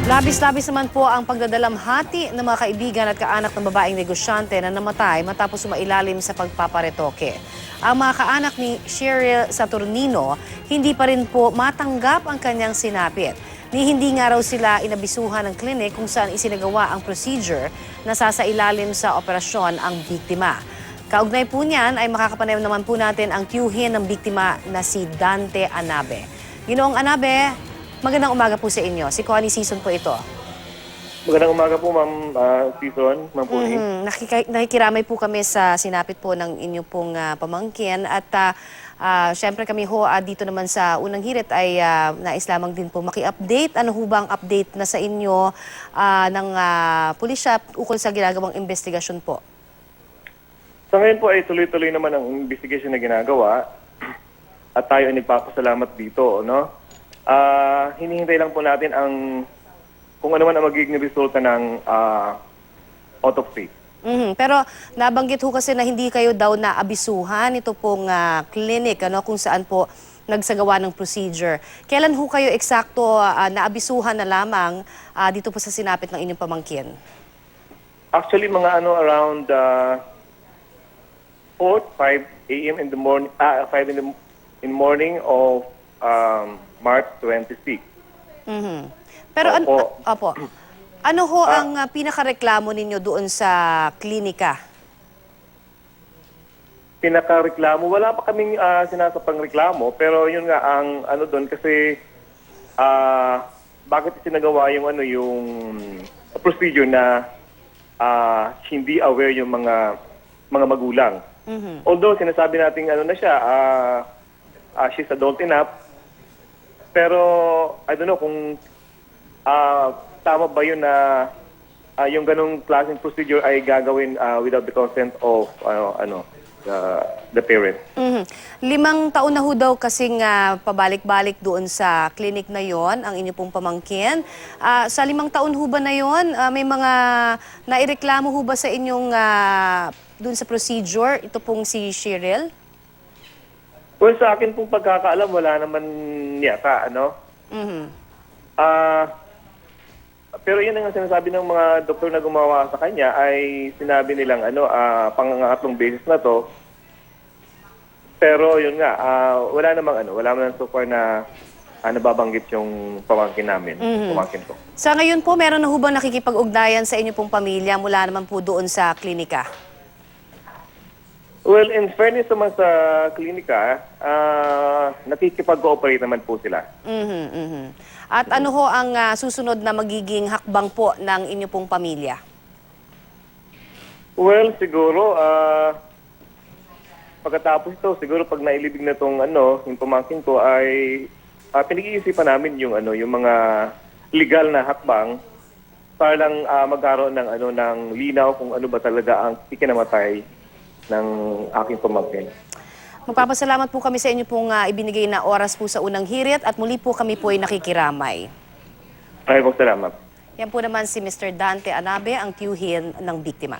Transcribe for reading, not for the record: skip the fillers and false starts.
Labis-labis naman po ang pagdadalamhati ng mga kaibigan at kaanak ng babaeng negosyante na namatay matapos sumailalim sa pagpaparetoke. Ang mga kaanak ni Cheryl Saturnino, hindi pa rin po matanggap ang kanyang sinapit. Hindi nga raw sila inabisuhan ng klinik kung saan isinagawa ang procedure na sasailalim sa operasyon ang biktima. Kaugnay po niyan ay makakapanayam naman po natin ang tiyuhin ng biktima na si Dante Anabe. Ginoong Anabe, magandang umaga po sa inyo. Si Connie Season po ito. Magandang umaga po, Ma'am Season, Ma'am Puni. Nakikiramay po kami sa sinapit po ng inyo pong pamangkin. At syempre kami ho dito naman sa Unang Hirit ay nais lamang din po maki-update. Ano ho ba ang update na sa inyo ng pulisya ukol sa ginagawang investigasyon po? Sa ngayon po ay tuloy-tuloy naman ang investigation na ginagawa. At tayo ay nagpapasalamat dito, no? Hinihintay lang po natin kung ano man ang magiging resulta ng autopsy. Pero nabanggit ho kasi na hindi kayo daw naabisuhan ito pong clinic kung saan po nagsagawa ng procedure. Kailan ho kayo eksakto naabisuhan na lamang dito po sa sinapit ng inyong pamangkin? Actually, mga around 4-5 a.m. in the morning, 5 in the morning of March 26. Pero Opo. ano ho ang pinakareklamo ninyo doon sa klinika? Pinakareklamo, wala pa kaming sinasapang reklamo, pero yun nga ang doon kasi bakit sinagawa yung procedure na hindi aware yung mga magulang. Although sinasabi nating na siya, she's adult enough, pero I don't know kung tama ba yun na yung ganong klaseng procedure ay gagawin without the consent of the parent. 5 taon na ho daw kasing pabalik-balik doon sa clinic na yon ang inyo pong pamangkin. Sa 5 taon ho ba na yon, may mga naireklamo ho ba sa inyong doon sa procedure, ito pong si Cheryl? Well, sa akin pong pagkakaalam, wala naman yata, pero yun ang sinasabi ng mga doktor na gumawa sa kanya ay sinabi nilang pangangatlong beses na to. Pero yun nga, wala namang so far na nababanggit yung pamangkin namin, pamangkin ko. Sa ngayon po, meron na ho bang nakikipag-ugnayan sa inyo pong pamilya mula naman po doon sa klinika? Well, in fairness naman sa klinika, nakikipag-cooperate naman po sila. At ano ho ang susunod na magiging hakbang po ng inyo pong pamilya? Well, siguro, pagkatapos ito, siguro pag nailibig na itong yung pamangkin ko ay pinag-iisipan namin yung mga legal na hakbang para lang magkaroon ng linaw kung ano ba talaga ang ikinamatay ng aking pamangkin. Magpapasalamat po kami sa inyo pong ibinigay na oras po sa Unang Hirit at muli po kami po ay nakikiramay. Maraming salamat. Yan po naman si Mr. Dante Anabe, ang tiyuhin ng biktima.